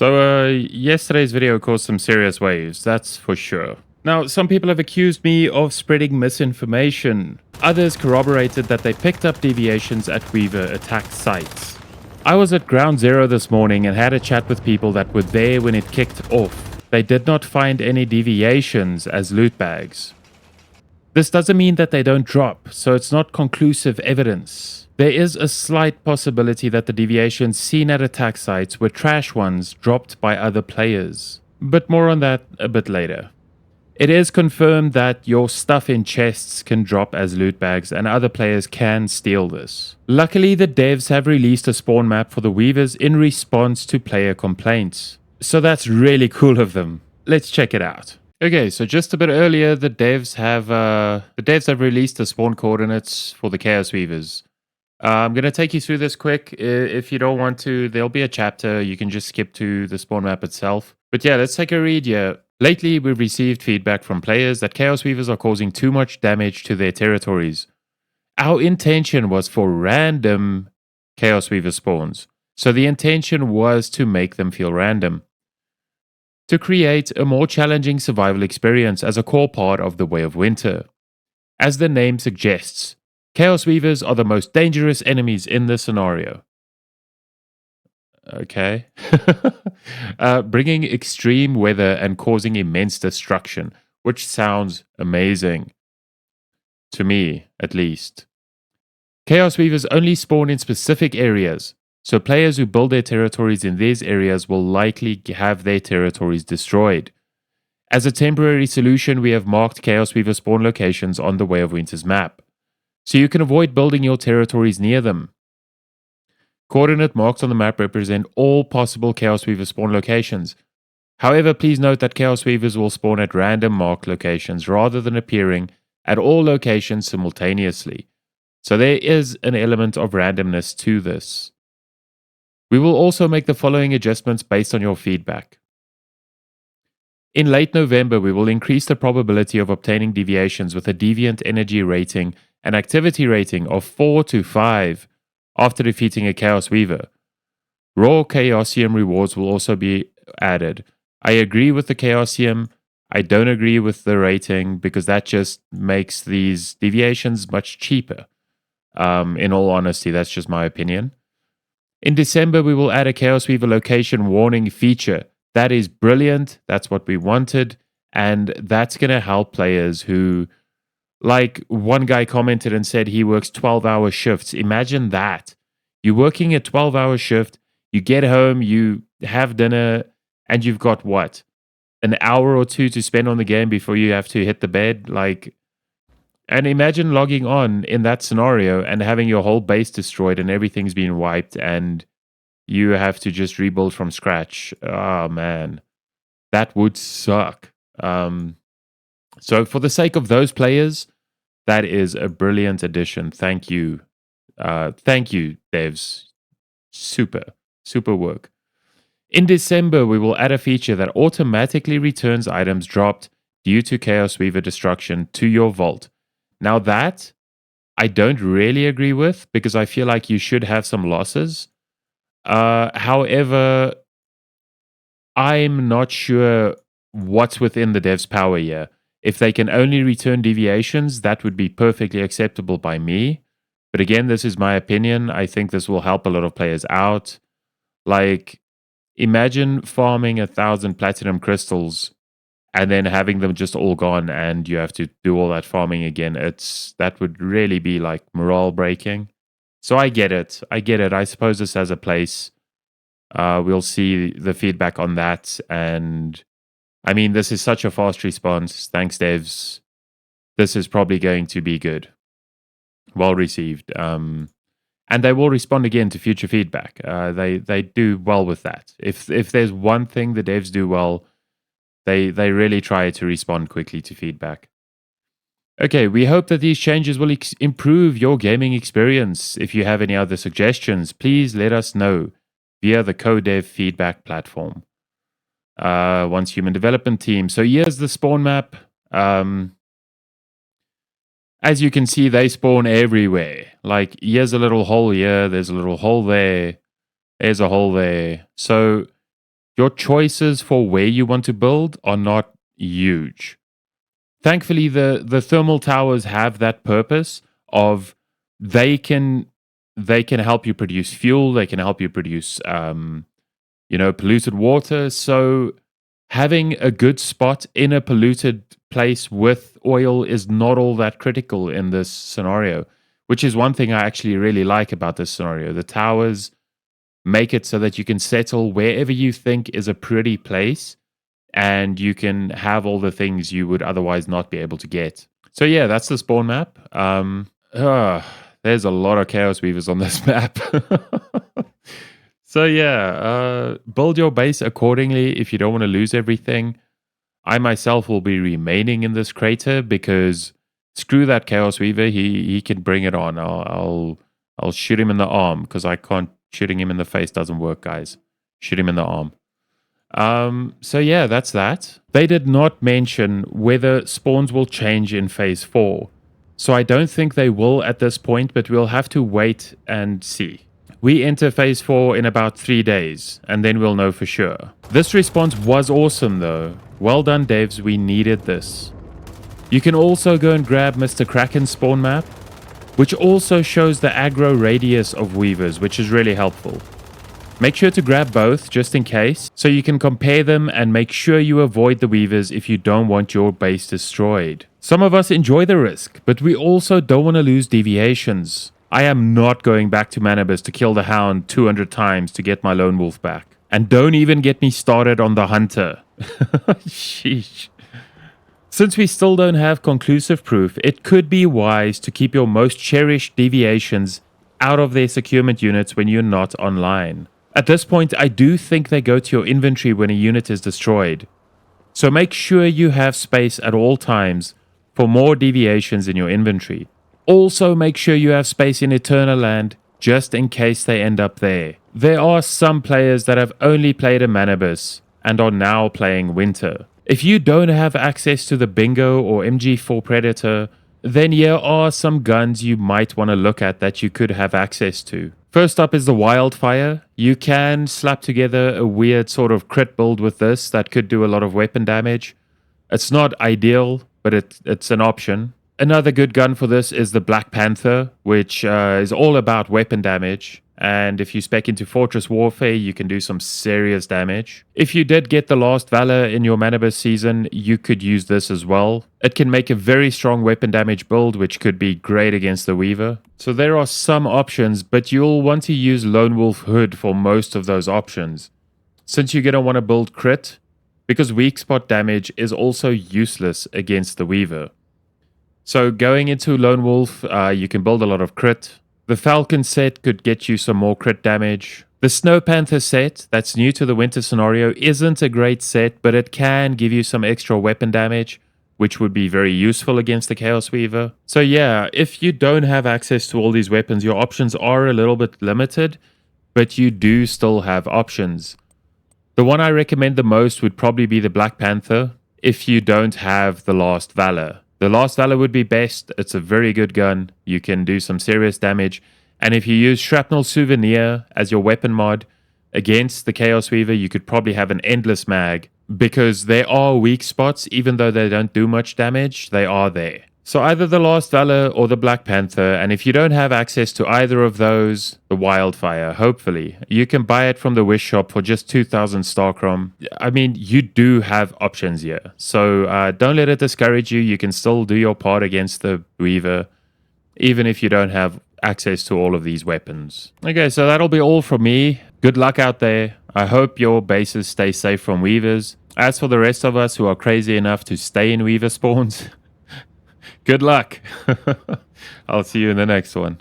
Yesterday's video caused some serious waves, that's for sure. Now, some people have accused me of spreading misinformation. Others corroborated that they picked up deviations at Weaver attack sites. I was at Ground Zero this morning and had a chat with people that were there when it kicked off. They did not find any deviations as loot bags. This doesn't mean that they don't drop, so it's not conclusive evidence. There is a slight possibility that the deviations seen at attack sites were trash ones dropped by other players. But more on that a bit later. It is confirmed that your stuff in chests can drop as loot bags and other players can steal this. Luckily, the devs have released a spawn map for the Weavers in response to player complaints. So that's really cool of them. Let's check it out. Okay, so just a bit earlier, the devs have released the spawn coordinates for the Chaos Weavers. I'm going to take you through this quick. If you don't want to, there'll be a chapter. You can just skip to the spawn map itself. But yeah, let's take a read here. Lately, we've received feedback from players that Chaos Weavers are causing too much damage to their territories. Our intention was for random Chaos Weaver spawns. So the intention was to make them feel random, to create a more challenging survival experience as a core part of the Way of Winter. As the name suggests, Chaos Weavers are the most dangerous enemies in this scenario. Okay. Bringing extreme weather and causing immense destruction, which sounds amazing. To me, at least. Chaos Weavers only spawn in specific areas, so players who build their territories in these areas will likely have their territories destroyed. As a temporary solution, we have marked Chaos Weaver spawn locations on the Way of Winter's map, so you can avoid building your territories near them. Coordinate marks on the map represent all possible Chaos Weaver spawn locations. However, please note that Chaos Weavers will spawn at random marked locations rather than appearing at all locations simultaneously. So there is an element of randomness to this. We will also make the following adjustments based on your feedback. In late November, we will increase the probability of obtaining deviations with a deviant energy rating and activity rating of 4 to 5 after defeating a Chaos Weaver. Raw Chaosium rewards will also be added. I agree with the Chaosium. I don't agree with the rating because that just makes these deviations much cheaper. In all honesty, that's just my opinion. In December, we will add a Chaos Weaver location warning feature. That is brilliant. That's what we wanted. And that's going to help players who, like one guy commented and said he works 12-hour shifts. Imagine that. You're working a 12-hour shift, you get home, you have dinner, and you've got what? An hour or two to spend on the game before you have to hit the bed? And imagine logging on in that scenario and having your whole base destroyed and everything's been wiped and you have to just rebuild from scratch. Oh, man. That would suck. So for the sake of those players, that is a brilliant addition. Thank you. Thank you, devs. Super work. In December, we will add a feature that automatically returns items dropped due to Chaos Weaver destruction to your vault. Now that, I don't really agree with because I feel like you should have some losses. However, I'm not sure what's within the dev's power here. If they can only return deviations, that would be perfectly acceptable by me. But again, this is my opinion. I think this will help a lot of players out. Like, imagine farming 1,000 platinum crystals and then having them just all gone and you have to do all that farming again. That would really be like morale breaking. So I get it. I suppose this has a place. We'll see the feedback on that. And I mean, this is such a fast response. Thanks, devs. This is probably going to be good. Well received. And they will respond again to future feedback. They do well with that. If there's one thing the devs do well, they really try to respond quickly to feedback. Okay, we hope that these changes will improve your gaming experience. If you have any other suggestions, please let us know via the CodeDev feedback platform. Once Human Development Team. So here's the spawn map. As you can see, they spawn everywhere. Like, here's a little hole here, there's a little hole there, there's a hole there. So your choices for where you want to build are not huge. Thankfully, the thermal towers have that purpose of they can they can help you produce fuel. They can help you produce polluted water. So having a good spot in a polluted place with oil is not all that critical in this scenario, which is one thing I actually really like about this scenario. The towers make it so that you can settle wherever you think is a pretty place and you can have all the things you would otherwise not be able to get. So yeah, that's the spawn map. There's a lot of chaos weavers on this map. So yeah, build your base accordingly if you don't want to lose everything. I myself will be remaining in this crater because screw that chaos weaver. He can bring it on. I'll shoot him in the arm because I can't. Shooting him in the face doesn't work, guys. Shoot him in the arm. So yeah, that's that. They did not mention whether spawns will change in phase 4. So I don't think they will at this point, but we'll have to wait and see. We enter phase 4 in about 3 days, and then we'll know for sure. This response was awesome though. Well done devs, we needed this. You can also go and grab Mr. Kraken's spawn map, which also shows the aggro radius of weavers, which is really helpful. Make sure to grab both just in case, so you can compare them and make sure you avoid the weavers if you don't want your base destroyed. Some of us enjoy the risk, but we also don't want to lose deviations. I am not going back to Manibus to kill the Hound 200 times to get my Lone Wolf back. And don't even get me started on the Hunter. Sheesh. Since we still don't have conclusive proof, it could be wise to keep your most cherished deviations out of their securement units when you're not online. At this point, I do think they go to your inventory when a unit is destroyed. So make sure you have space at all times for more deviations in your inventory. Also make sure you have space in Eternal Land just in case they end up there. There are some players that have only played a Manibus and are now playing Winter. If you don't have access to the Bingo or MG4 Predator, then here are some guns you might want to look at that you could have access to. First up is the Wildfire. You can slap together a weird sort of crit build with this that could do a lot of weapon damage. It's not ideal, but it's an option. Another good gun for this is the Black Panther, which is all about weapon damage. And if you spec into Fortress Warfare, you can do some serious damage. If you did get the Last Valor in your Manibus season, you could use this as well. It can make a very strong weapon damage build, which could be great against the Weaver. So there are some options, but you'll want to use Lone Wolf Hood for most of those options. Since you're going to want to build crit, because weak spot damage is also useless against the Weaver. So going into Lone Wolf, you can build a lot of crit. The Falcon set could get you some more crit damage. The Snow Panther set, that's new to the winter scenario, isn't a great set, but it can give you some extra weapon damage, which would be very useful against the Chaos Weaver. So yeah, if you don't have access to all these weapons, your options are a little bit limited, but you do still have options. The one I recommend the most would probably be the Black Panther, if you don't have the Last Valor. The Last Valor would be best. It's a very good gun. You can do some serious damage. And if you use Shrapnel Souvenir as your weapon mod against the Chaos Weaver, you could probably have an endless mag. Because there are weak spots, even though they don't do much damage, they are there. So either the Last Valor or the Black Panther, and if you don't have access to either of those, the Wildfire, hopefully. You can buy it from the Wish Shop for just 2,000 Starcrom. I mean, you do have options here. So don't let it discourage you. You can still do your part against the Weaver, even if you don't have access to all of these weapons. Okay, so that'll be all from me. Good luck out there. I hope your bases stay safe from Weavers. As for the rest of us who are crazy enough to stay in Weaver spawns, good luck. I'll see you in the next one.